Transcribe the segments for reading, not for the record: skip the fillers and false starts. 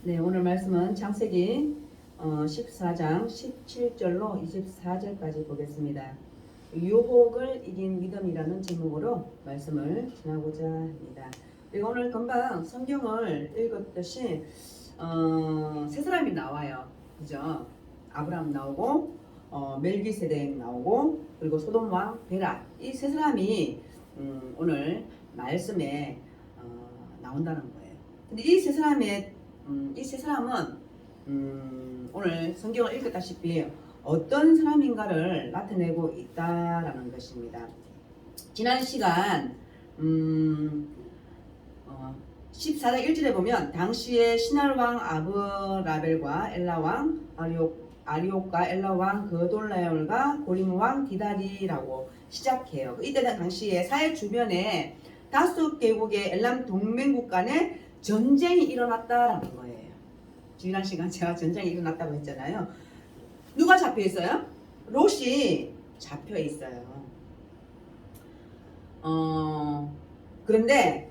네, 오늘 말씀은 창세기 14장 17절로 24절까지 보겠습니다. 유혹을 이긴 믿음이라는 제목으로 말씀을 전하고자 합니다. 우리가 오늘 금방 성경을 읽었듯이 세 사람이 나와요. 그죠? 아브라함 나오고 멜기세덱 나오고 그리고 소돔 왕 베라, 이 세 사람이 오늘 말씀에 나온다는 거예요. 근데 이 세 사람은 오늘 성경을 읽었다시피 어떤 사람인가를 나타내고 있다라는 것입니다. 지난 시간 14장 1절에 보면 당시에 시날왕 아브라벨과 엘라왕 아리옥과 엘라왕 그돌라열과 고림왕 디다리라고 시작해요. 이때 당시에 사해 주변에 5개국의 엘람 동맹국 간에 전쟁이 일어났다라는 거예요. 지난 시간 제가 전쟁이 일어났다고 했잖아요. 누가 잡혀 있어요? 롯이 잡혀 있어요. 그런데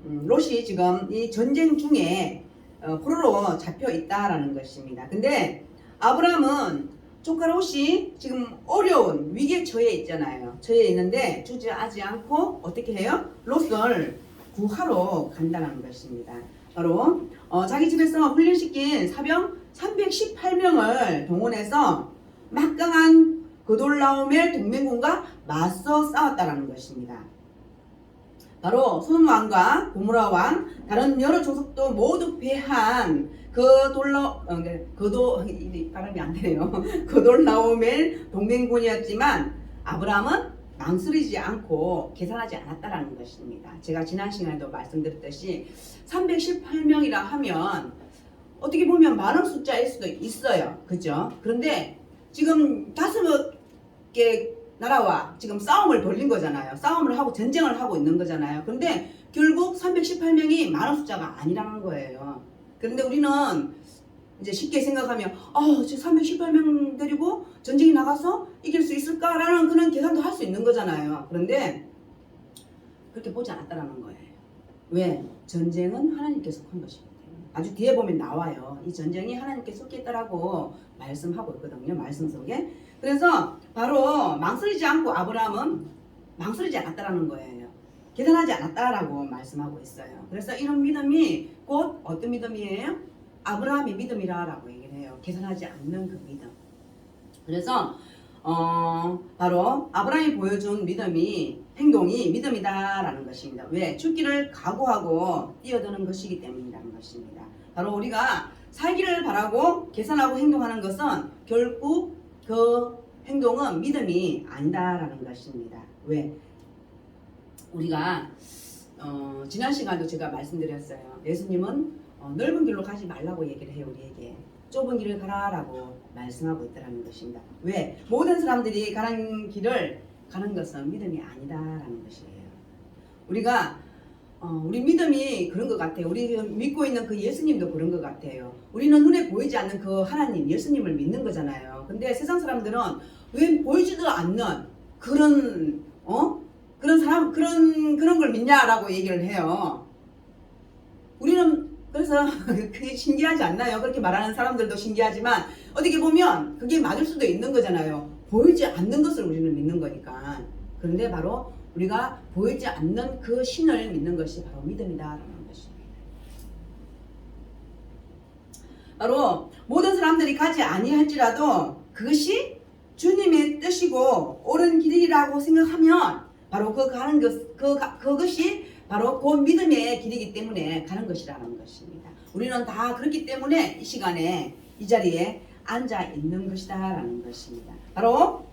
롯이 지금 이 전쟁 중에 포로로 잡혀 있다라는 것입니다. 근데 아브라함은 조카 롯이 지금 어려운 위기에 처해 있잖아요. 처해 있는데 주저하지 않고 어떻게 해요? 롯을 구하러 간다는 것입니다. 바로 자기 집에서 훈련시킨 사병 318명을 동원해서 막강한 그돌라오멜 동맹군과 맞서 싸웠다는 것입니다. 바로 소돔 왕과 고모라 왕, 다른 여러 족속도 모두 패한 발음이 안 되네요. 그돌라오멜 동맹군이었지만 아브라함은 망설이지 않고 계산하지 않았다라는 것입니다. 제가 지난 시간에도 말씀드렸듯이 318명이라 하면 어떻게 보면 많은 숫자일 수도 있어요. 그죠? 그런데 지금 5개 나라와 지금 싸움을 벌린 거잖아요. 싸움을 하고 전쟁을 하고 있는 거잖아요. 그런데 결국 318명이 많은 숫자가 아니라는 거예요. 그런데 우리는 이제 쉽게 생각하면 지금 318명 데리고 전쟁이 나가서 이길 수 있을까라는 그런 계산도 할 수 있는 거잖아요. 그런데 그렇게 보지 않았다라는 거예요. 왜? 전쟁은 하나님께 속한 것이기 때문에. 아주 뒤에 보면 나와요. 이 전쟁이 하나님께 속했다라고 말씀하고 있거든요. 말씀 속에. 그래서 바로 망설이지 않고 아브라함은 망설이지 않았다라는 거예요. 계산하지 않았다라고 말씀하고 있어요. 그래서 이런 믿음이 곧 어떤 믿음이에요? 아브라함의 믿음이라고 얘기를 해요. 계산하지 않는 그 믿음. 그래서 바로 아브라함이 보여준 행동이 믿음이다라는 것입니다. 왜? 죽기를 각오하고 뛰어드는 것이기 때문이라는 것입니다. 바로 우리가 살기를 바라고 계산하고 행동하는 것은 결국 그 행동은 믿음이 아니다라는 것입니다. 왜? 우리가 지난 시간도 제가 말씀드렸어요. 예수님은 넓은 길로 가지 말라고 얘기를 해요. 우리에게 좁은 길을 가라라고 말씀하고 있다는 것입니다. 왜? 모든 사람들이 가는 길을 가는 것은 믿음이 아니다라는 것이에요. 우리가 우리 믿음이 그런 것 같아요. 우리 믿고 있는 그 예수님도 그런 것 같아요. 우리는 눈에 보이지 않는 그 하나님 예수님을 믿는 거잖아요. 근데 세상 사람들은 왜 보이지도 않는 그런 걸 믿냐라고 얘기를 해요. 우리는 그래서 그게 신기하지 않나요? 그렇게 말하는 사람들도 신기하지만 어떻게 보면 그게 맞을 수도 있는 거잖아요. 보이지 않는 것을 우리는 믿는 거니까. 그런데 바로 우리가 보이지 않는 그 신을 믿는 것이 바로 믿음이다라는 것입니다. 바로 모든 사람들이 가지 아니할지라도 그것이 주님의 뜻이고 옳은 길이라고 생각하면 바로 그것이 바로 그 믿음의 길이기 때문에 가는 것이라는 것입니다. 우리는 다 그렇기 때문에 이 시간에 이 자리에 앉아 있는 것이다라는 것입니다. 바로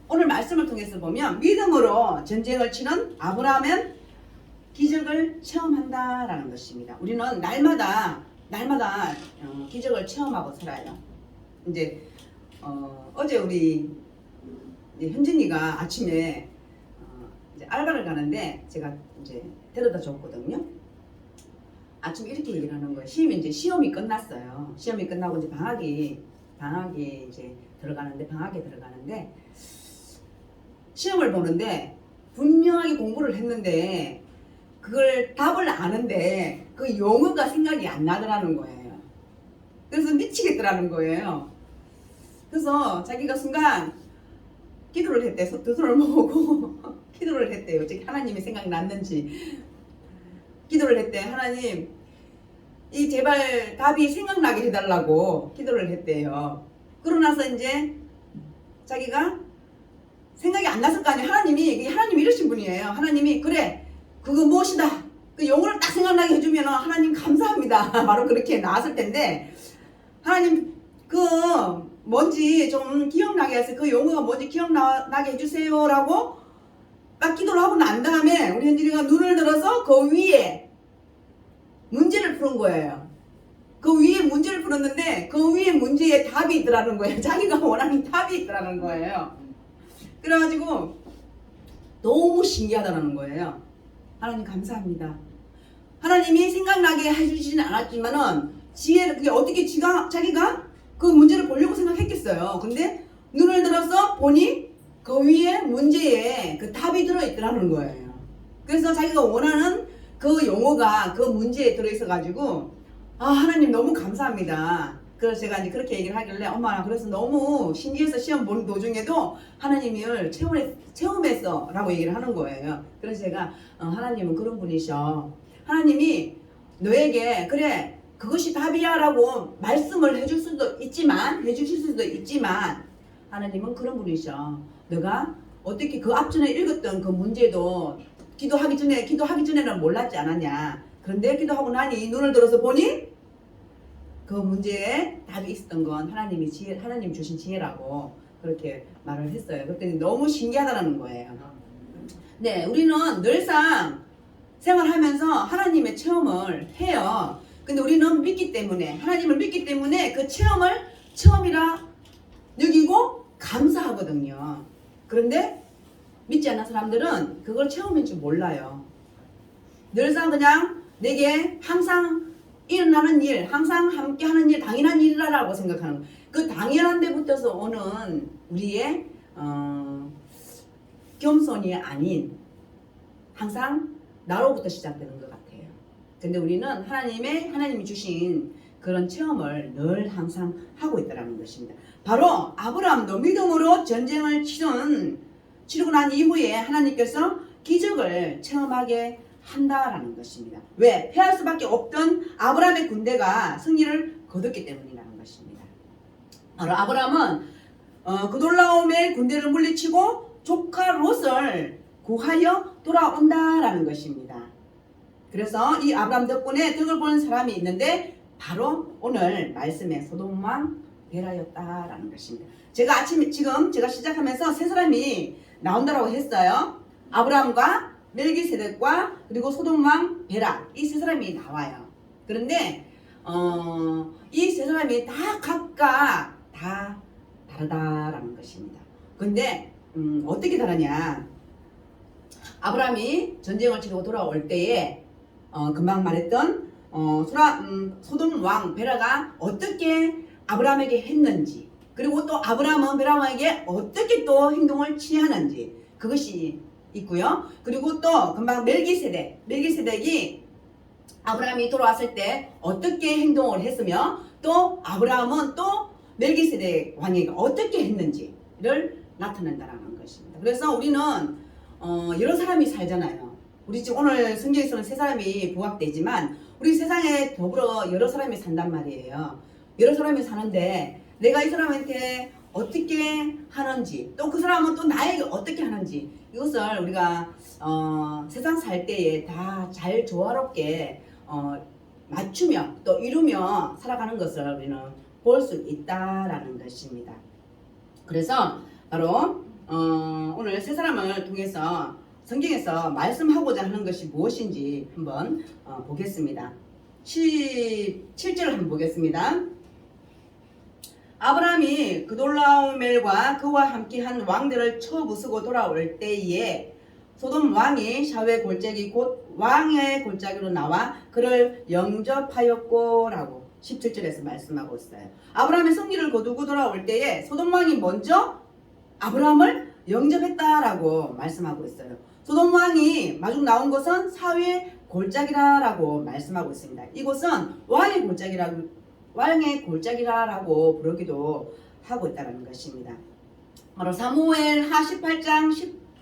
오늘 말씀을 통해서 보면 믿음으로 전쟁을 치는 아브라함은 기적을 체험한다라는 것입니다. 우리는 날마다 기적을 체험하고 살아요. 이제 어제 우리 현진이가 아침에 이제 알바를 가는데 제가 이제 데려다 줬거든요. 아침에 이렇게 얘기를 하는 거예요. 시험이 끝났어요. 시험이 끝나고 이제 방학이 이제 방학에 들어가는데 시험을 보는데 분명하게 공부를 했는데 그걸 답을 아는데 그 용어가 생각이 안 나더라는 거예요. 그래서 미치겠더라는 거예요. 그래서 자기가 순간 기도를 했대. 두 손을 모으고 기도를 했대요. 하나님이 생각이 났는지 기도를 했대. 하나님, 이 제발 답이 생각나게 해달라고 기도를 했대요. 그러고 나서 이제 자기가 생각이 안 났을 거 아니에요. 하나님이 이러신 분이에요. 하나님이 그래 그거 무엇이다 그 용어를 딱 생각나게 해주면 하나님 감사합니다. 바로 그렇게 나왔을 텐데 하나님 그 뭔지 좀 기억나게 해서 그 용어가 뭔지 기억나게 해주세요 라고 딱 기도를 하고 난 다음에 우리 현진이가 눈을 들어서 그 위에 문제를 푸는 거예요. 그 위에 문제를 풀었는데 그 위에 문제에 답이 있더라는 거예요. 자기가 원하는 답이 있더라는 거예요. 그래가지고 너무 신기하다는 거예요. 하나님 감사합니다. 하나님이 생각나게 해주지는 않았지만은 그게 어떻게 자기가 그 문제를 보려고 생각했겠어요. 근데 눈을 들어서 보니 그 위에 문제에 그 답이 들어있더라는 거예요. 그래서 자기가 원하는 그 용어가 그 문제에 들어있어가지고 하나님 너무 감사합니다. 그래서 제가 이제 그렇게 얘기를 하길래 엄마 그래서 너무 신기해서 시험 보는 도중에도 하나님을 체험했어 라고 얘기를 하는 거예요. 그래서 제가 하나님은 그런 분이셔. 하나님이 너에게 그래 그것이 답이야 라고 말씀을 해주실 수도 있지만 하나님은 그런 분이셔. 너가 어떻게 그 앞전에 읽었던 그 문제도 기도하기 전에는 몰랐지 않았냐. 그런데 기도하고 나니 눈을 들어서 보니 그 문제에 답이 있었던 건 하나님 주신 지혜라고 그렇게 말을 했어요. 그랬더니 너무 신기하다는 거예요. 네, 우리는 늘상 생활하면서 하나님의 체험을 해요. 근데 우리는 하나님을 믿기 때문에 그 체험을 체험이라 여기고 감사하거든요. 그런데 믿지 않는 사람들은 그걸 체험인 줄 몰라요. 늘상 그냥 내게 항상 일어나는 일, 항상 함께하는 일, 당연한 일이라고 생각하는 그 당연한 데부터서 오는 우리의 겸손이 아닌 항상 나로부터 시작되는 것 같아요. 근데 우리는 하나님이 주신 그런 체험을 늘 항상 하고 있다는 것입니다. 바로 아브라함도 믿음으로 전쟁을 치르고 난 이후에 하나님께서 기적을 체험하게 한다라는 것입니다. 왜? 패할 수밖에 없던 아브라함의 군대가 승리를 거뒀기 때문이라는 것입니다. 바로 아브라함은 그 놀라움의 군대를 물리치고 조카 롯을 구하여 돌아온다라는 것입니다. 그래서 이 아브라함 덕분에 덕을 보는 사람이 있는데 바로 오늘 말씀의 소돔 왕 베라였다라는 것입니다. 제가 시작하면서 세 사람이 나온다라고 했어요. 아브라함과 멜기세덱과 그리고 소돔 왕 베라 이 세 사람이 나와요. 그런데 이 세 사람이 다 각각 다 다르다라는 것입니다. 근데 어떻게 다르냐? 아브라함이 전쟁을 치르고 돌아올 때에 금방 말했던 소돔 왕 베라가 어떻게 아브라함에게 했는지, 그리고 또 아브라함은 베라왕에게 어떻게 또 행동을 취하는지 그것이 있고요. 그리고 또 금방 멜기세덱이 아브라함이 돌아왔을 때 어떻게 행동을 했으며 또 아브라함은 또 멜기세덱 왕에게 어떻게 했는지를 나타낸다는 것입니다. 그래서 우리는 여러 사람이 살잖아요. 우리 지금 오늘 성경에서는 세 사람이 부각되지만 우리 세상에 더불어 여러 사람이 산단 말이에요. 여러 사람이 사는데 내가 이 사람한테 어떻게 하는지 또 그 사람은 또 나에게 어떻게 하는지 이것을 우리가 세상 살 때에 다 잘 조화롭게 맞추며 또 이루며 살아가는 것을 우리는 볼 수 있다라는 것입니다. 그래서 바로 오늘 세 사람을 통해서 성경에서 말씀하고자 하는 것이 무엇인지 한번 보겠습니다. 17절을 한번 보겠습니다. 아브라함이 그돌라오멜과 그와 함께한 왕들을 쳐부수고 돌아올 때에 소돔 왕이 샤웨 골짜기 곧 왕의 골짜기로 나와 그를 영접하였고 라고 17절에서 말씀하고 있어요. 아브라함의 승리를 거두고 돌아올 때에 소돔 왕이 먼저 아브라함을 영접했다라고 말씀하고 있어요. 소돔 왕이 마중 나온 것은 샤웨 골짜기라라고 말씀하고 있습니다. 이곳은 왕의 골짜기라라고 부르기도 하고 있다는 것입니다. 바로 사무엘 하 18장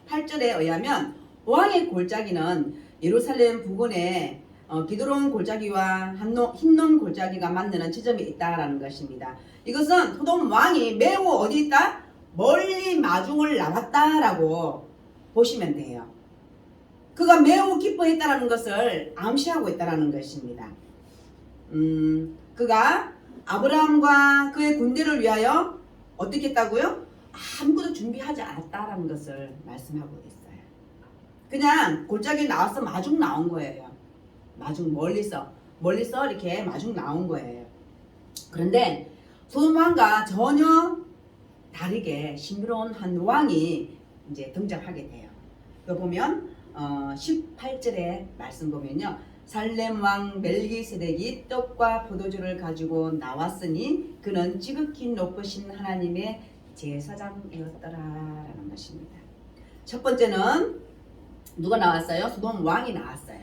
18절에 의하면 왕의 골짜기는 예루살렘 부근에 기드론 골짜기와 힌놈 골짜기가 만나는 지점이 있다라는 것입니다. 이것은 소돔 왕이 매우 어디 있다? 멀리 마중을 나왔다라고 보시면 돼요. 그가 매우 기뻐했다라는 것을 암시하고 있다라는 것입니다. 그가 아브라함과 그의 군대를 위하여 어떻게 했다고요? 아무것도 준비하지 않았다라는 것을 말씀하고 있어요. 그냥 골짜기에 나와서 마중 나온 거예요. 마중 멀리서 이렇게 마중 나온 거예요. 그런데 소돔 왕과 전혀 다르게 신비로운 한 왕이 이제 등장하게 돼요. 그 보면 18절에 말씀 보면요. 살렘 왕 멜기세덱이 떡과 포도주를 가지고 나왔으니 그는 지극히 높으신 하나님의 제사장이었더라라는 것입니다. 첫 번째는 누가 나왔어요? 소돔 왕이 나왔어요.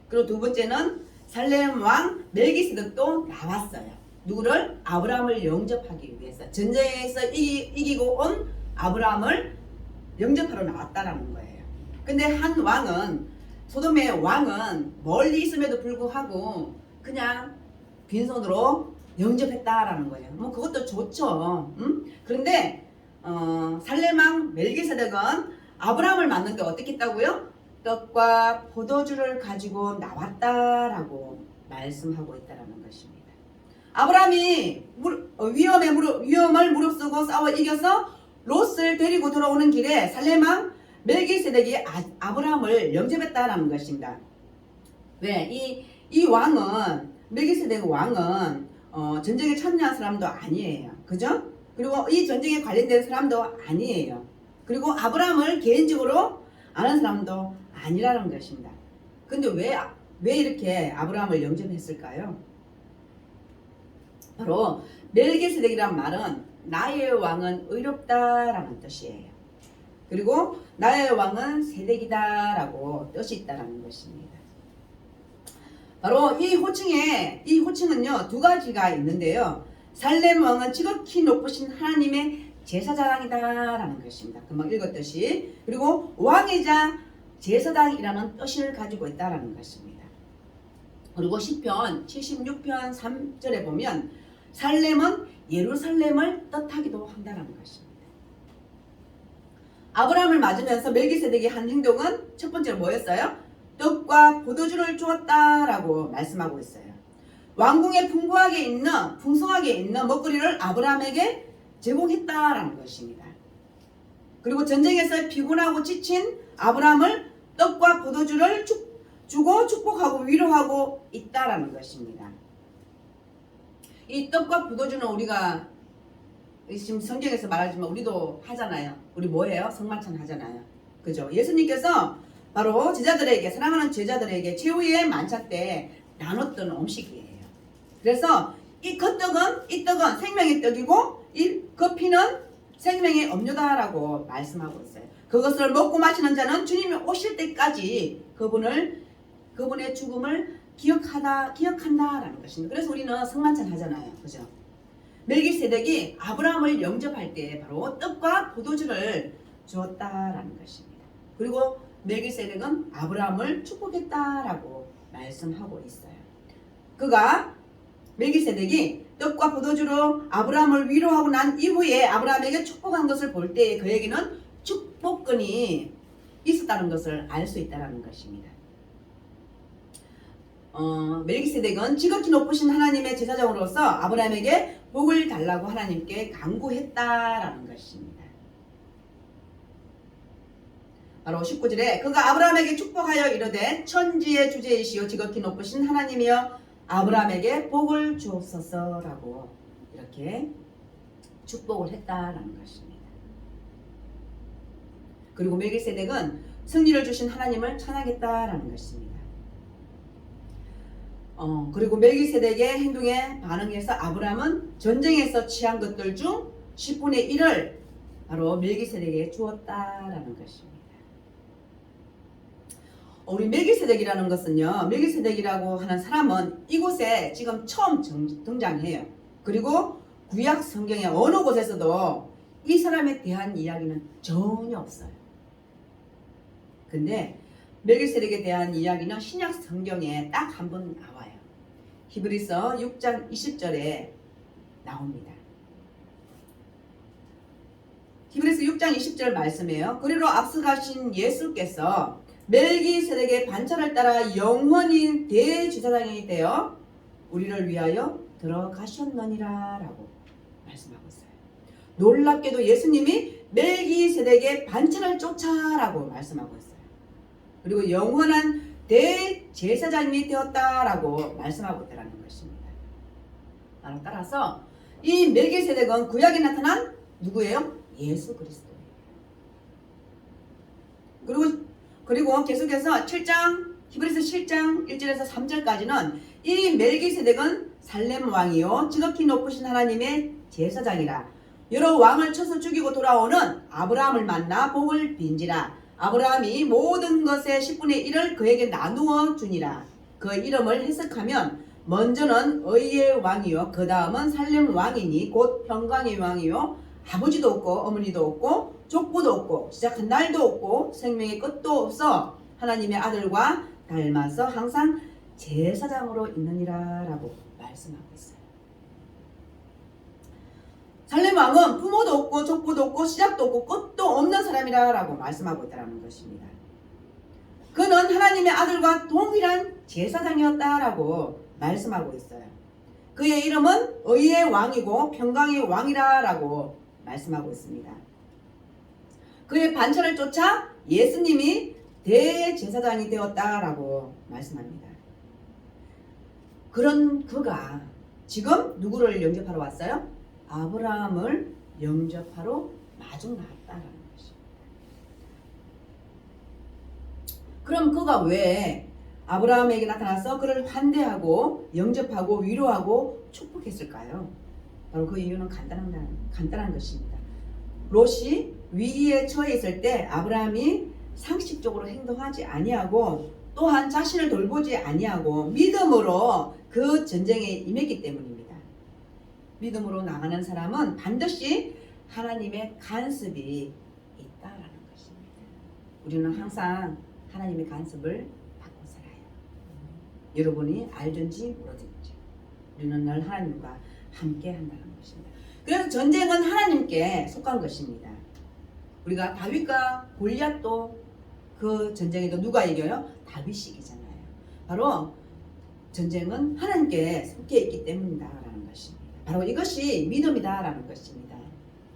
그리고 두 번째는 살렘 왕 멜기세덱도 나왔어요. 누구를? 아브라함을 영접하기 위해서. 전쟁에서 이기고 온 아브라함을 영접하러 나왔다라는 거예요. 근데 한 왕은, 소돔의 왕은 멀리 있음에도 불구하고 그냥 빈손으로 영접했다라는 거예요. 뭐 그것도 좋죠. 그런데 살렘 왕 멜기세덱은 아브라함을 만났는데 어떻게 했다고요? 떡과 포도주를 가지고 나왔다라고 말씀하고 있다라는 것입니다. 아브라함이 위험을 무릅쓰고 싸워 이겨서 롯을 데리고 돌아오는 길에 살렘 왕 멜기세덱이 아브라함을 영접했다라는 것입니다. 왜? 이 왕은, 멜기세덱 왕은 전쟁에 참여한 사람도 아니에요. 그죠? 그리고 이 전쟁에 관련된 사람도 아니에요. 그리고 아브라함을 개인적으로 아는 사람도 아니라는 것입니다. 근데 왜 이렇게 아브라함을 영접했을까요? 바로 멜기세덱이란 말은 나의 왕은 의롭다라는 뜻이에요. 그리고 나의 왕은 세덱이다라고 뜻이 있다라는 것입니다. 바로 이 호칭은요 두 가지가 있는데요. 살렘 왕은 지극히 높으신 하나님의 제사장이다라는 것입니다. 금방 읽었듯이. 그리고 왕이자 제사장이라는 뜻을 가지고 있다라는 것입니다. 그리고 시편 76편 3절에 보면 살렘은 예루살렘을 뜻하기도 한다는 것입니다. 아브라함을 맞으면서 멜기세덱이 한 행동은 첫 번째로 뭐였어요? 떡과 포도주를 주었다라고 말씀하고 있어요. 왕궁에 풍성하게 있는 먹거리를 아브라함에게 제공했다라는 것입니다. 그리고 전쟁에서 피곤하고 지친 아브라함을 떡과 포도주를 주고 축복하고 위로하고 있다라는 것입니다. 이 떡과 포도주는 우리가 지금 성경에서 말하지만 우리도 하잖아요. 우리 뭐해요? 성만찬 하잖아요. 그죠? 예수님께서 바로 사랑하는 제자들에게 최후의 만찬 때 나눴던 음식이에요. 그래서 이 떡은 생명의 떡이고 그 피는 생명의 음료다라고 말씀하고 있어요. 그것을 먹고 마시는 자는 주님이 오실 때까지 그분의 죽음을 기억한다라는 것입니다. 그래서 우리는 성만찬 하잖아요. 그죠? 멜기세덱이 아브라함을 영접할 때 바로 떡과 포도주를 주었다라는 것입니다. 그리고 멜기세덱은 아브라함을 축복했다라고 말씀하고 있어요. 멜기세덱이 떡과 포도주로 아브라함을 위로하고 난 이후에 아브라함에게 축복한 것을 볼 때 그에게는 축복권이 있었다는 것을 알 수 있다는 것입니다. 멜기세덱은 지극히 높으신 하나님의 제사장으로서 아브라함에게 복을 달라고 하나님께 간구했다라는 것입니다. 바로 19절에 그가 아브라함에게 축복하여 이르되 천지의 주제이시오 지극히 높으신 하나님이여 아브라함에게 복을 주옵소서라고 이렇게 축복을 했다라는 것입니다. 그리고 멜기세덱은 승리를 주신 하나님을 찬양했다라는 것입니다. 그리고 멜기세덱의 행동에 반응해서 아브라함은 전쟁에서 취한 것들 중 10분의 1을 바로 멜기세덱에게 주었다라는 것입니다. 우리 멜기세덱이라는 것은요, 멜기세덱이라고 하는 사람은 이곳에 지금 처음 등장해요. 그리고 구약 성경의 어느 곳에서도 이 사람에 대한 이야기는 전혀 없어요. 근데 멜기세덱에 대한 이야기는 신약 성경에 딱 한 번 나와요. 히브리서 6장 20절에 나옵니다. 히브리서 6장 20절 말씀이에요. 그리로 앞서가신 예수께서 멜기세덱의 반차를 따라 영원히 대제사장이 되어 우리를 위하여 들어가셨느니라 라고 말씀하고 있어요. 놀랍게도 예수님이 멜기세덱의 반차를 쫓아라고 말씀하고 있어요. 그리고 영원한 대제사장이 되었다라고 말씀하고 있다는 것입니다. 따라서 이 멜기세덱은 구약에 나타난 누구예요? 예수 그리스도예요. 그리고 계속해서 7장 히브리서 7장 1절에서 3절까지는 이 멜기세덱은 살렘 왕이요 지극히 높으신 하나님의 제사장이라. 여러 왕을 쳐서 죽이고 돌아오는 아브라함을 만나 복을 빈지라. 아브라함이 모든 것의 10분의 1을 그에게 나누어 주니라. 그 이름을 해석하면 먼저는 의의 왕이요 그 다음은 살렘 왕이니 곧 평강의 왕이요 아버지도 없고 어머니도 없고 족보도 없고 시작한 날도 없고 생명의 끝도 없어 하나님의 아들과 닮아서 항상 제사장으로 있느니라 라고 말씀하고 있어요. 살렘 왕은 부모도 없고 족보도 없고 시작도 없고 끝도 없는 사람이라 라고 말씀하고 있다는 것입니다. 그는 하나님의 아들과 동일한 제사장이었다라고 말씀하고 있어요. 그의 이름은 의의 왕이고 평강의 왕이라 라고 말씀하고 있습니다. 그의 반차를 쫓아 예수님이 대제사장이 되었다라고 말씀합니다. 그런 그가 지금 누구를 영접하러 왔어요? 아브라함을 영접하러 마중 나왔다라는 것입니다. 그럼 그가 왜 아브라함에게 나타나서 그를 환대하고 영접하고 위로하고 축복했을까요? 바로 그 이유는 간단한 것입니다. 롯이 위기에 처해 있을 때 아브라함이 상식적으로 행동하지 아니하고 또한 자신을 돌보지 아니하고 믿음으로 그 전쟁에 임했기 때문입니다. 믿음으로 나가는 사람은 반드시 하나님의 간섭이 있다라는 것입니다. 우리는 항상 하나님의 간섭을 받고 살아요. 여러분이 알든지 모르든지 우리는 늘 하나님과 함께 한다는 것입니다. 그래서 전쟁은 하나님께 속한 것입니다. 우리가 다윗과 골리앗도 그 전쟁에도 누가 이겨요? 다윗이 이기잖아요. 바로 전쟁은 하나님께 속해 있기 때문이다라는 것입니다. 바로 이것이 믿음이다라는 것입니다.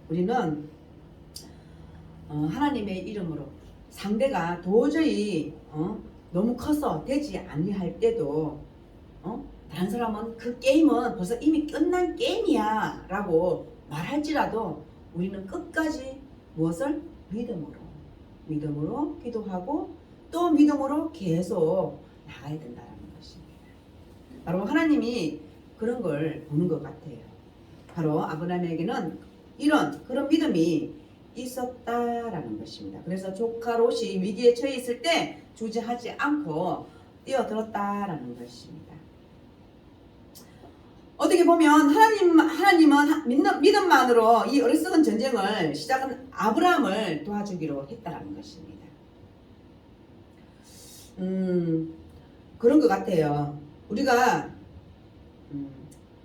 우리는 하나님의 이름으로 상대가 도저히 너무 커서 되지 아니할 때도 다른 사람은 그 게임은 벌써 이미 끝난 게임이야 라고 말할지라도 우리는 끝까지 무엇을? 믿음으로 기도하고 또 믿음으로 계속 나가야 된다는 것입니다. 바로 하나님이 그런 걸 보는 것 같아요. 바로 아브라함에게는 그런 믿음이 있었다라는 것입니다. 그래서 조카 롯이 위기에 처해 있을 때 주저하지 않고 뛰어들었다라는 것입니다. 어떻게 보면 하나님은 믿음만으로 이 어리석은 전쟁을 시작한 아브라함을 도와주기로 했다라는 것입니다. 그런 것 같아요. 우리가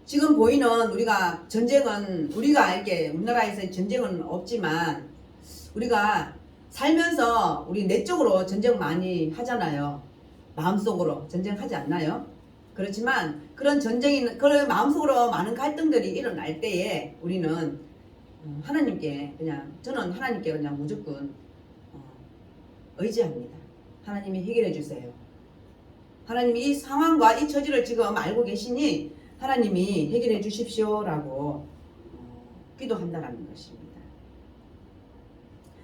지금 보이는 우리가 전쟁은 우리가 알게 우리나라에서 전쟁은 없지만 우리가 살면서 우리 내적으로 전쟁 많이 하잖아요. 마음속으로 전쟁하지 않나요? 그렇지만 그런 그런 마음속으로 많은 갈등들이 일어날 때에 우리는 하나님께 저는 하나님께 그냥 무조건 의지합니다. 하나님이 해결해 주세요. 하나님이 이 상황과 이 처지를 지금 알고 계시니 하나님이 해결해 주십시오라고 기도한다는 것입니다.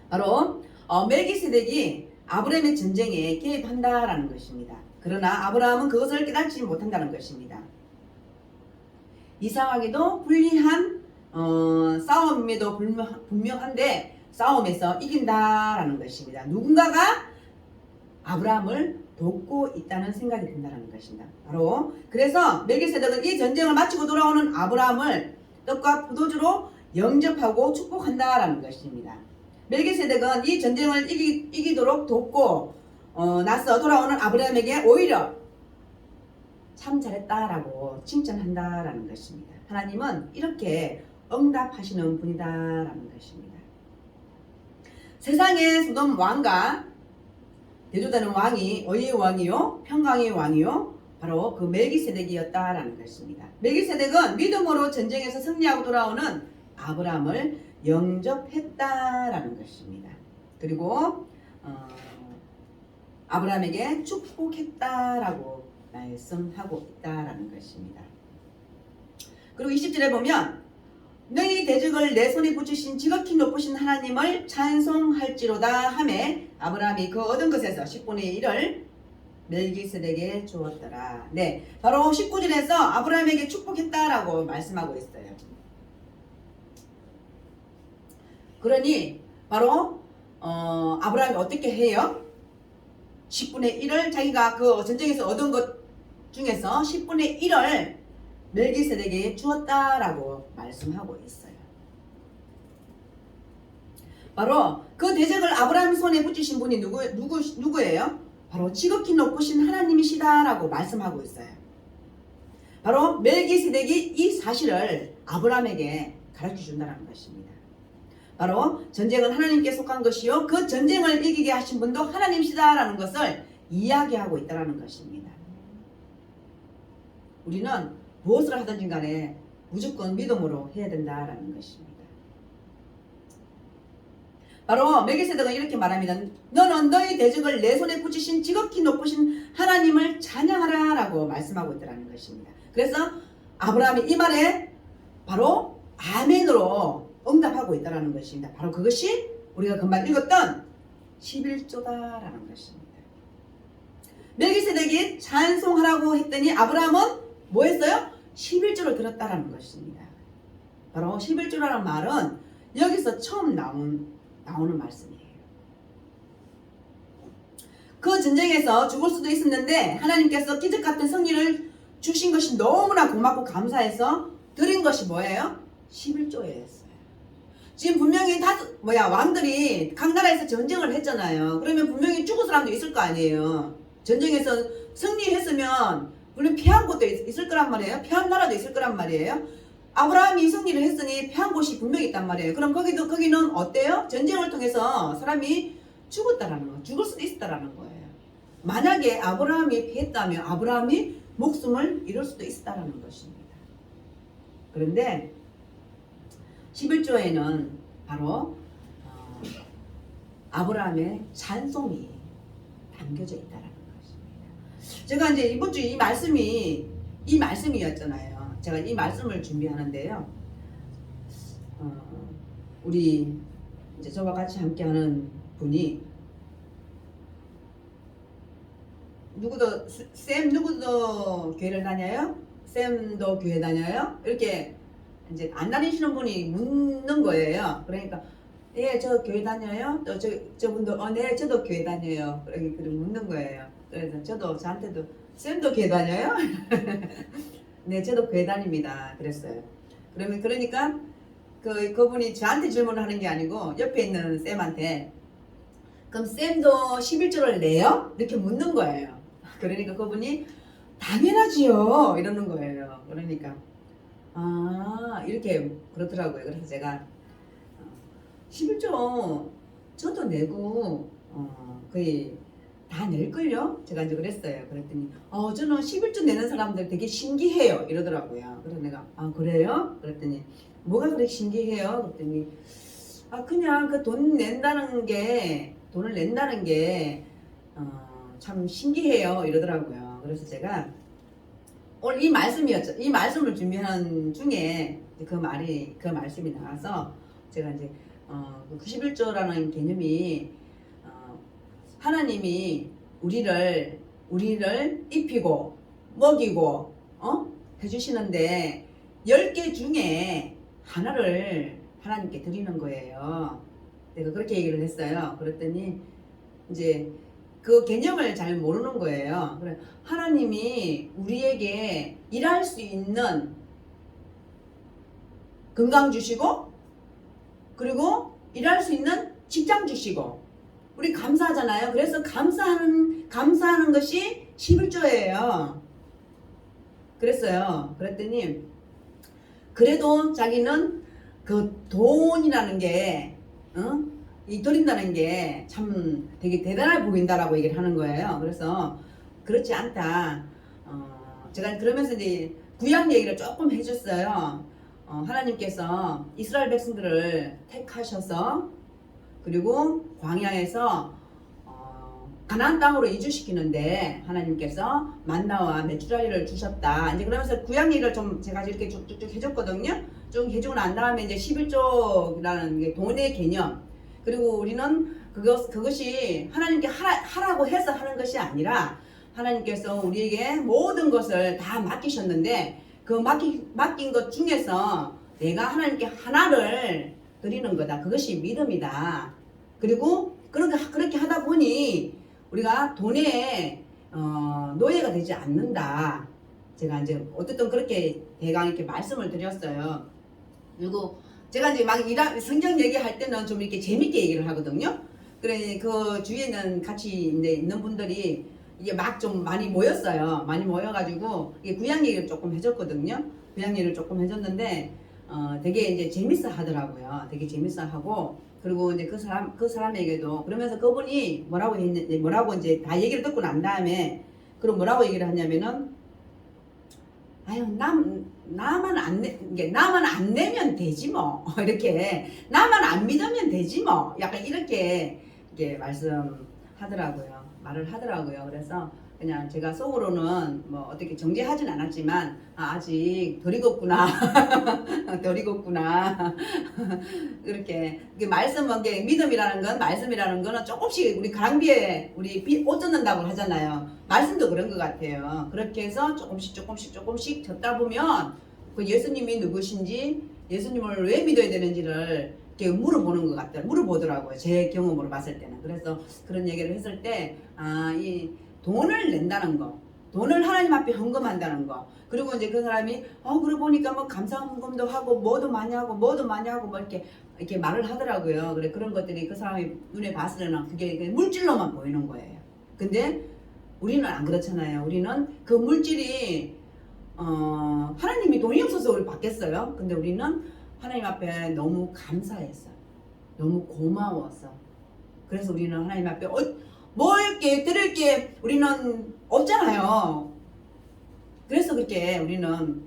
바로 멜기세덱이 아브라함의 전쟁에 개입한다라는 것입니다. 그러나 아브라함은 그것을 깨닫지 못한다는 것입니다. 이상하게도 불리한 싸움임에도 분명한데 싸움에서 이긴다라는 것입니다. 누군가가 아브라함을 돕고 있다는 생각이 든다는 것입니다. 바로 그래서 멜기세덱은 이 전쟁을 마치고 돌아오는 아브라함을 떡과 포도주로 영접하고 축복한다라는 것입니다. 멜기세덱은 이 전쟁을 이기도록 돕고 나서 돌아오는 아브라함에게 오히려 참 잘했다라고 칭찬한다라는 것입니다. 하나님은 이렇게 응답하시는 분이다라는 것입니다. 세상의 소돔 왕과 대조되는 왕이 어디의 왕이요? 평강의 왕이요? 바로 그 멜기세덱이었다라는 것입니다. 멜기세덱은 믿음으로 전쟁에서 승리하고 돌아오는 아브라함을 영접했다라는 것입니다. 그리고 아브라함에게 축복했다라고 말씀하고 있다라는 것입니다. 그리고 20절에 보면 너희 대적을 내 손에 붙이신 지극히 높으신 하나님을 찬송할지로다 하매 아브라함이 그 얻은 것에서 10분의 1을 멜기세덱에게 주었더라. 네, 바로 19절에서 아브라함에게 축복했다라고 말씀하고 있어요. 그러니 바로 아브라함이 어떻게 해요? 10분의 1을 자기가 그 전쟁에서 얻은 것 중에서 10분의 1을 멜기세덱에게 주었다라고 말씀하고 있어요. 바로 그 대적을 아브라함 손에 붙이신 분이 누구예요? 바로 지극히 높으신 하나님이시다라고 말씀하고 있어요. 바로 멜기세덱이 이 사실을 아브라함에게 가르쳐 준다는 것입니다. 바로 전쟁은 하나님께 속한 것이요 그 전쟁을 이기게 하신 분도 하나님이시다라는 것을 이야기하고 있다는 것입니다. 우리는 무엇을 하든지 간에 무조건 믿음으로 해야 된다라는 것입니다. 바로 멜기세덱은 이렇게 말합니다. 너는 너희 대적을 내 손에 붙이신 지극히 높으신 하나님을 찬양하라 라고 말씀하고 있다는 것입니다. 그래서 아브라함이 이 말에 바로 아멘으로 응답하고 있다는 것입니다. 바로 그것이 우리가 금방 읽었던 11조다라는 것입니다. 멜기세덱이 찬송하라고 했더니 아브라함은 뭐 했어요? 11조를 들었다라는 것입니다. 바로 11조라는 말은 여기서 처음 나오는 말씀이에요. 그 전쟁에서 죽을 수도 있었는데 하나님께서 기적 같은 승리를 주신 것이 너무나 고맙고 감사해서 드린 것이 뭐예요? 11조였어요. 지금 분명히 왕들이 각 나라에서 전쟁을 했잖아요. 그러면 분명히 죽은 사람도 있을 거 아니에요. 전쟁에서 승리했으면 물론 피한 곳도 있을 거란 말이에요. 피한 나라도 있을 거란 말이에요. 아브라함이 승리를 했으니 피한 곳이 분명히 있단 말이에요. 그럼 거기는 어때요? 전쟁을 통해서 사람이 죽었다라는 거예요. 죽을 수도 있었다라는 거예요. 만약에 아브라함이 피했다면 아브라함이 목숨을 잃을 수도 있었다라는 것입니다. 그런데 11조에는 바로 아브라함의 찬송이 담겨져 있다라는 것입니다. 제가 이제 이번 주 이 말씀이었잖아요. 제가 이 말씀을 준비하는데요. 우리 이제 저와 같이 함께하는 분이 누구도 교회를 다녀요? 쌤도 교회 다녀요? 이렇게 이제 안 다니시는 분이 묻는 거예요. 그러니까 예, 저 교회 다녀요. 또 저분도 네, 저도 교회 다녀요. 그렇게 묻는 거예요. 그래서 저한테도 쌤도 교회 다녀요? 네, 저도 교회 다닙니다. 그랬어요. 그러니까 그분이 저한테 질문을 하는 게 아니고 옆에 있는 쌤한테 그럼 쌤도 11조를 내요? 이렇게 묻는 거예요. 그러니까 그분이 당연하지요 이러는 거예요. 그러니까 이렇게 그렇더라고요. 그래서 제가 11조 저도 내고 거의 다 낼걸요? 제가 이제 그랬어요. 그랬더니 저는 11조 내는 사람들 되게 신기해요 이러더라고요. 그래서 내가 그래요? 그랬더니 뭐가 그렇게 신기해요? 그랬더니 그냥 그 돈을 낸다는 게 참 신기해요 이러더라고요. 그래서 제가 오늘 이 말씀을 준비하는 중에 그 말씀이 나와서 제가 이제 91조라는 개념이 하나님이 우리를 입히고 먹이고 해주시는데 10개 중에 하나를 하나님께 드리는 거예요. 내가 그렇게 얘기를 했어요. 그랬더니 이제 그 개념을 잘 모르는 거예요. 그래, 하나님이 우리에게 일할 수 있는 건강 주시고, 그리고 일할 수 있는 직장 주시고, 우리 감사하잖아요. 그래서 감사하는 것이 11조예요. 그랬어요. 그랬더니, 그래도 자기는 그 돈이라는 게, 이 드린다는 게 참 되게 대단해 보인다라고 얘기를 하는 거예요. 그래서 그렇지 않다. 제가 그러면서 이제 구약 얘기를 조금 해줬어요. 하나님께서 이스라엘 백성들을 택하셔서 그리고 광야에서 가나안 땅으로 이주시키는데 하나님께서 만나와 메추라기를 주셨다. 이제 그러면서 구약 얘기를 좀 제가 이렇게 쭉쭉쭉 해줬거든요. 쭉 해주고 난 다음에 이제 11조라는 게 돈의 개념. 그리고 우리는 그것이 하나님께 하라고 해서 하는 것이 아니라 하나님께서 우리에게 모든 것을 다 맡기셨는데 그 맡긴 것 중에서 내가 하나님께 하나를 드리는 거다. 그것이 믿음이다. 그리고 그렇게 하다 보니 우리가 돈에 노예가 되지 않는다. 제가 이제 어쨌든 그렇게 대강 이렇게 말씀을 드렸어요. 그리고 제가 이제 막 성경 얘기할 때는 좀 이렇게 재밌게 얘기를 하거든요. 그래 그 주위에는 같이 이제 있는 분들이 이게 막 좀 많이 모였어요. 많이 모여가지고 이게 구약 얘기를 조금 해줬거든요. 구약 얘기를 조금 해줬는데 되게 이제 재밌어 하더라고요. 되게 재밌어 하고 그리고 이제 그 사람에게도 그러면서 그분이 뭐라고 이제 다 얘기를 듣고 난 다음에 그럼 뭐라고 얘기를 하냐면은 아유 나만 안 내면 되지 뭐 이렇게 나만 안 믿으면 되지 뭐 약간 이렇게 말을 하더라고요. 그래서 그냥 제가 속으로는 뭐 어떻게 정죄하진 않았지만 아직 덜 익었구나 덜 익었구나 그렇게 믿음이라는 건 말씀이라는 거는 조금씩 우리 가랑비에 우리 옷 젖는다고 하잖아요. 말씀도 그런 것 같아요. 그렇게 해서 조금씩 젖다 보면 그 예수님이 누구신지 예수님을 왜 믿어야 되는지를 이렇게 물어보더라고요. 제 경험으로 봤을 때는. 그래서 그런 얘기를 했을 때 이 돈을 낸다는 거, 돈을 하나님 앞에 헌금한다는 거, 그리고 이제 그 사람이 그러고 보니까 뭐 감사 헌금도 하고 뭐도 많이 하고 뭐 이렇게 말을 하더라고요. 그래 그런 것들이 그 사람이 눈에 봤을 때는 그게 물질로만 보이는 거예요. 근데 우리는 안 그렇잖아요. 우리는 그 물질이 하나님이 돈이 없어서 우리 받겠어요. 근데 우리는 하나님 앞에 너무 감사했어. 너무 고마웠어. 그래서 우리는 하나님 앞에 뭐 이렇게 드릴 게 우리는 없잖아요. 그래서 그렇게 우리는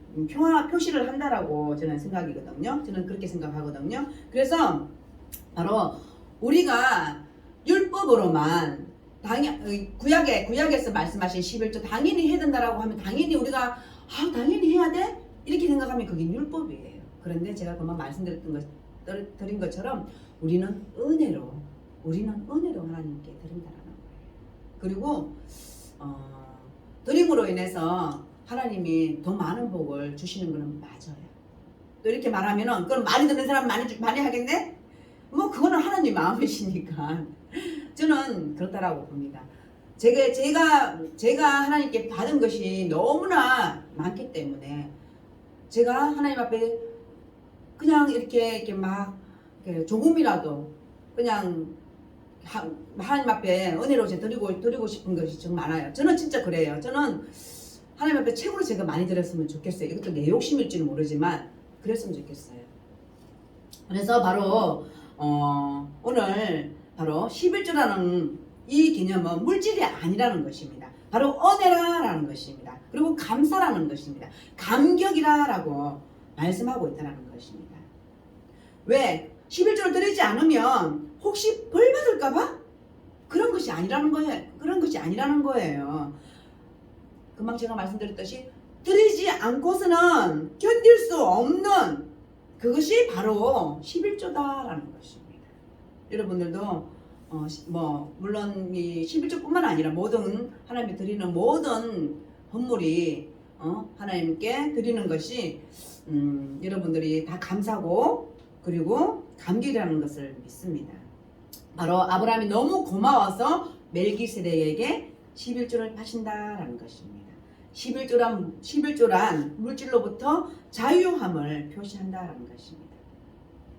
표시를 한다라고 저는 생각이거든요. 저는 그렇게 생각하거든요. 그래서 바로 우리가 율법으로만 구약에서 말씀하신 11조 당연히 해야 된다라고 하면 당연히 우리가 당연히 해야 돼? 이렇게 생각하면 그게 율법이에요. 그런데 제가 그만 말씀드린 것처럼 우리는 은혜로 하나님께 드린다라는 거예요. 그리고 드림으로 인해서 하나님이 더 많은 복을 주시는 것은 맞아요. 또 이렇게 말하면은 그럼 많이 듣는 사람 많이 하겠네? 뭐 그거는 하나님 마음이시니까 저는 그렇다라고 봅니다. 제가 하나님께 받은 것이 너무나 많기 때문에 제가 하나님 앞에 그냥 이렇게 막 조금이라도 그냥 하나님 앞에 은혜로 드리고 싶은 것이 정말 많아요. 저는 진짜 그래요. 저는 하나님 앞에 최고로 제가 많이 드렸으면 좋겠어요. 이것도 내 욕심일지는 모르지만 그랬으면 좋겠어요. 그래서 바로 오늘 바로 11조라는 이 개념은 물질이 아니라는 것입니다. 바로 은혜라는 것입니다. 그리고 감사라는 것입니다. 감격이라고 말씀하고 있다는 것입니다. 왜? 11조를 드리지 않으면 혹시 벌 받을까봐? 그런 것이 아니라는 거예요. 금방 제가 말씀드렸듯이 드리지 않고서는 견딜 수 없는 그것이 바로 11조다라는 것입니다. 여러분들도 물론 이 11조뿐만 아니라 모든 하나님이 드리는 모든 헌물이 하나님께 드리는 것이 여러분들이 다 감사고 그리고 감격이라는 것을 믿습니다. 바로 아브라함이 너무 고마워서 멜기세덱에게 11조를 바친다라는 것입니다. 11조란 물질로부터 자유함을 표시한다라는 것입니다.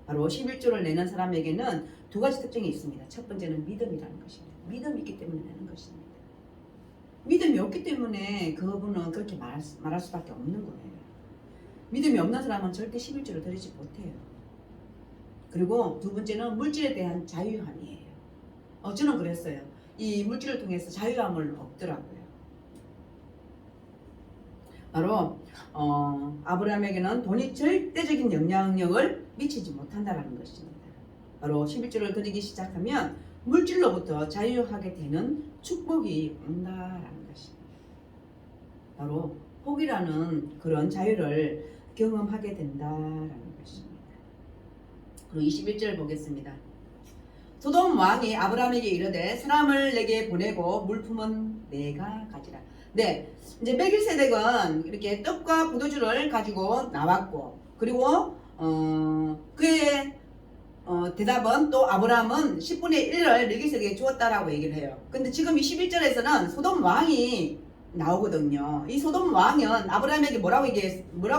바로 11조를 내는 사람에게는 두 가지 특징이 있습니다. 첫 번째는 믿음이라는 것입니다. 믿음이 있기 때문에 내는 것입니다. 믿음이 없기 때문에 그분은 그렇게 말할 수밖에 없는 거예요. 믿음이 없는 사람은 절대 11조를 드리지 못해요. 그리고 두 번째는 물질에 대한 자유함이에요. 저는 그랬어요. 이 물질을 통해서 자유함을 얻더라고요. 바로 아브라함에게는 돈이 절대적인 영향력을 미치지 못한다는 것입니다. 바로 11조를 드리기 시작하면 물질로부터 자유하게 되는 축복이 온다라는 것입니다. 바로 복이라는 그런 자유를 경험하게 된다라는 것입니다. 그리고 21절 보겠습니다. 소돔 왕이 아브라함에게 이르되 사람을 내게 보내고 물품은 내가 가지라. 네, 이제 멜기세덱은 이렇게 떡과 포도주를 가지고 나왔고, 그리고 그의 대답은 또 아브라함은 10분의 1을 멜기세덱에게 주었다라고 얘기를 해요. 근데 지금 21절에서는 소돔 왕이 나오거든요. 이 소돔 왕은 아브라함에게 뭐라고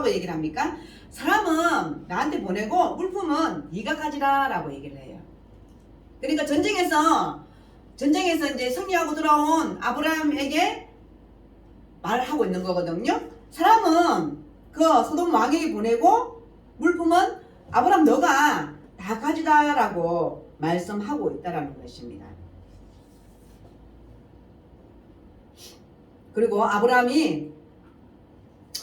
얘기를 합니까? 사람은 나한테 보내고 물품은 네가 가지라라고 얘기를 해요. 그러니까 전쟁에서 이제 승리하고 돌아온 아브라함에게 말하고 있는 거거든요. 사람은 그 소돔 왕에게 보내고 물품은 아브라함 너가 다 가지다라고 말씀하고 있다라는 것입니다. 그리고 아브라함이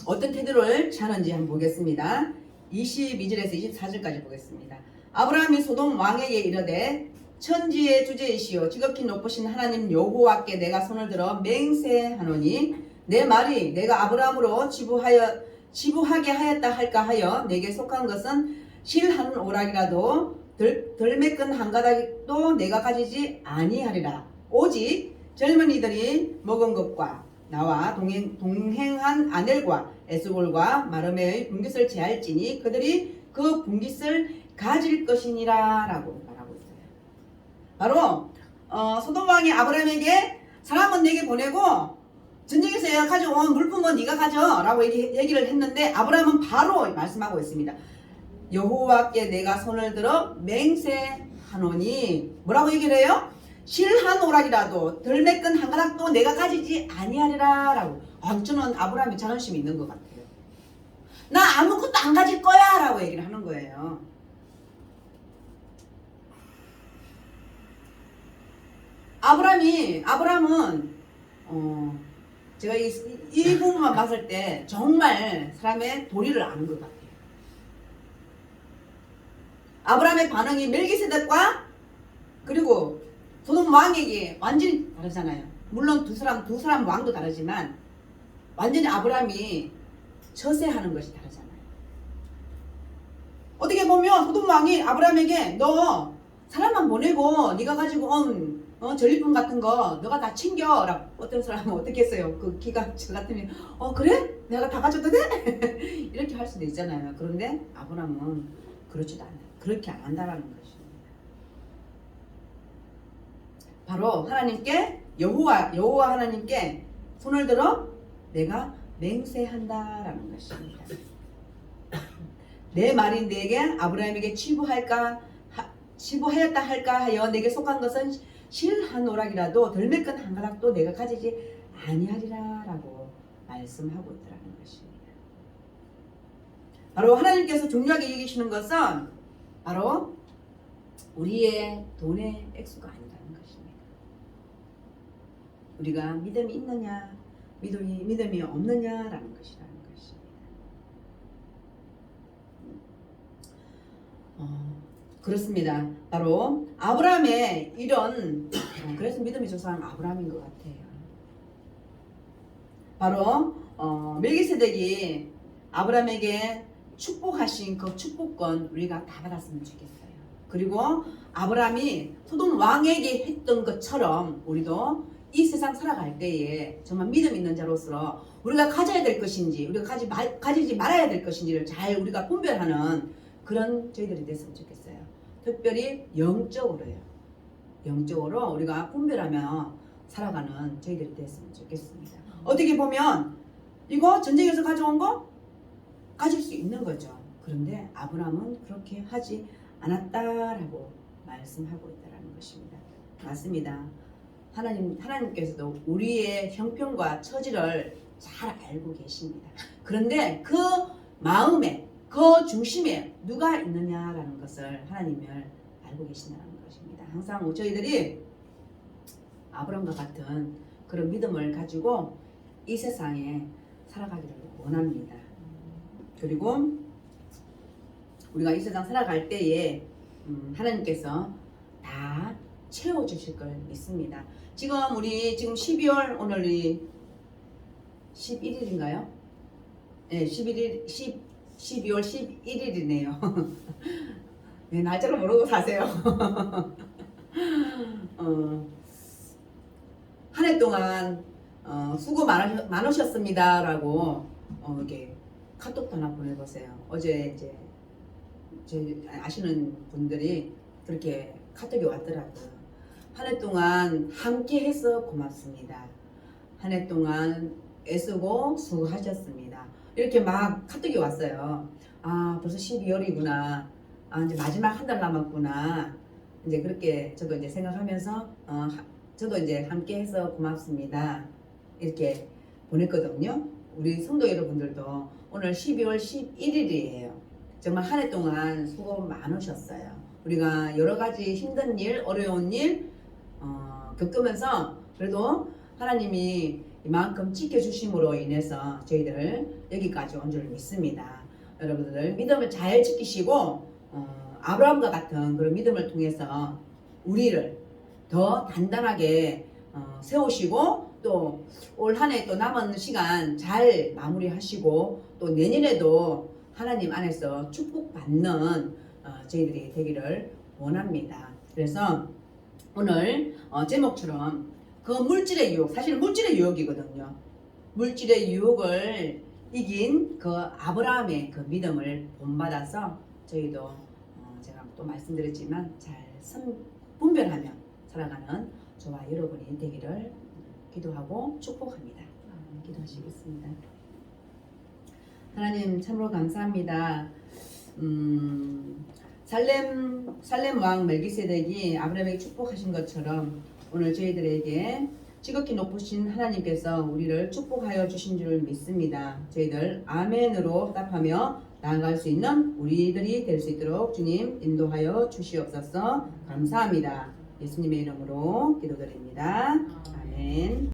어떤 태도를 취하는지 한번 보겠습니다. 22절에서 24절까지 보겠습니다. 아브라함이 소돔 왕에게 이르되 천지의 주제이시오 지극히 높으신 하나님 여호와께 내가 손을 들어 맹세하노니 내 말이 내가 아브라함으로 지부하게 하였다 할까 하여 내게 속한 것은 실 한 오락이라도 덜 메끈 한 가닥도 내가 가지지 아니하리라. 오직 젊은이들이 먹은 것과 나와 동행한 아넬과 에스골과 마르메의 분깃을 제할지니 그들이 그 분깃을 가질 것이니라 라고 말하고 있어요. 바로 소돔 왕이 아브라함에게 사람은 내게 보내고 전쟁에서 가져온 물품은 네가 가져 라고 얘기를 했는데 아브라함은 바로 말씀하고 있습니다. 여호와께 내가 손을 들어 맹세하노니 뭐라고 얘기를 해요? 실 한 오락이라도 덜 메끈 한 가닥도 내가 가지지 아니하리라 라고. 저는 아브라함이 자존심이 있는 것 같아요. 나 아무것도 안 가질 거야 라고 얘기를 하는 거예요. 아브라함은 제가 이 부분만 봤을 때 정말 사람의 도리를 아는 것 같아요. 아브라함의 반응이 멜기세덱과 그리고 소돔 왕에게 완전히 다르잖아요. 물론 두 사람 왕도 다르지만 완전히 아브라함이 처세하는 것이 다르잖아요. 어떻게 보면 소돔 왕이 아브라함에게 너 사람만 보내고 네가 가지고 온 전리품 같은 거 너가 다 챙겨 라고. 어떤 사람은 어떻게 했어요? 그 기가 저 같으면 그래? 내가 다 가져도 돼? 이렇게 할 수도 있잖아요. 그런데 아브라함은 그렇지도 않아요. 그렇게 안 한다라는 것입니다. 바로 하나님께 여호와 하나님께 손을 들어 내가 맹세한다라는 것입니다. 내 말이 내게 아브라함에게 치부하였다 할까 하여 내게 속한 것은 실 한 오락이라도 덜 메끈 한 가닥도 내가 가지지 아니하리라 라고 말씀하고 있더라는 것입니다. 바로 하나님께서 중요하게 여기시는 것은 바로 우리의 돈의 액수가 아니라는 것입니다. 우리가 믿음이 있느냐 믿음이 없느냐라는 것이라는 것입니다. 그렇습니다. 바로 아브라함의 이런 그래서 믿음이 저 사람 아브라함인 것 같아요. 바로 멜기세덱이 아브라함에게 축복하신 그 축복권 우리가 다 받았으면 좋겠어요. 그리고 아브라함이 소돔 왕에게 했던 것처럼 우리도 이 세상 살아갈 때에 정말 믿음 있는 자로서 우리가 가져야 될 것인지 우리가 가지지 말아야 될 것인지를 잘 우리가 분별하는 그런 저희들이 됐으면 좋겠어요. 특별히 영적으로요. 영적으로 우리가 분별하면 살아가는 저희들이 됐으면 좋겠습니다. 어떻게 보면 이거 전쟁에서 가져온 거 가질 수 있는 거죠. 그런데 아브라함은 그렇게 하지 않았다라고 말씀하고 있다는 것입니다. 맞습니다. 하나님께서도 우리의 형편과 처지를 잘 알고 계십니다. 그런데 그 마음에, 그 중심에 누가 있느냐라는 것을 하나님을 알고 계신다는 것입니다. 항상 저희들이 아브라함과 같은 그런 믿음을 가지고 이 세상에 살아가기를 원합니다. 그리고 우리가 이 세상 살아갈 때에 하나님께서 다 채워주실 걸 믿습니다. 지금 우리 지금 12월 오늘이 11일인가요? 네, 12월 11일이네요. 네, 날짜를 모르고 사세요. 한 해 동안 수고 많으셨습니다라고 이렇게 카톡도 하나 보내보세요. 어제 이제 제 아시는 분들이 그렇게 카톡이 왔더라고요. 한 해 동안 함께 해서 고맙습니다. 한 해 동안 애쓰고 수고하셨습니다. 이렇게 막 카톡이 왔어요. 아, 벌써 12월이구나. 아, 이제 마지막 한 달 남았구나. 이제 그렇게 저도 이제 생각하면서 저도 이제 함께 해서 고맙습니다. 이렇게 보냈거든요. 우리 성도 여러분들도 오늘 12월 11일이에요. 정말 한 해 동안 수고 많으셨어요. 우리가 여러 가지 힘든 일, 어려운 일 겪으면서 그래도 하나님이 이만큼 지켜주심으로 인해서 저희들 여기까지 온 줄 믿습니다. 여러분들 믿음을 잘 지키시고 아브라함과 같은 그런 믿음을 통해서 우리를 더 단단하게 세우시고 또 올 한 해 또 남은 시간 잘 마무리하시고 또 내년에도 하나님 안에서 축복받는 저희들이 되기를 원합니다. 그래서 오늘 제목처럼 그 물질의 유혹, 사실 물질의 유혹이거든요. 물질의 유혹을 이긴 그 아브라함의 그 믿음을 본받아서 저희도 제가 또 말씀드렸지만 잘 분별하며 살아가는 저와 여러분이 되기를 기도하고 축복합니다. 기도하시겠습니다. 하나님 참으로 감사합니다. 살렘 왕 멜기세덱이 아브라함에게 축복하신 것처럼 오늘 저희들에게 지극히 높으신 하나님께서 우리를 축복하여 주신 줄 믿습니다. 저희들 아멘으로 답하며 나아갈 수 있는 우리들이 될 수 있도록 주님 인도하여 주시옵소서. 감사합니다. 예수님의 이름으로 기도드립니다. 아멘.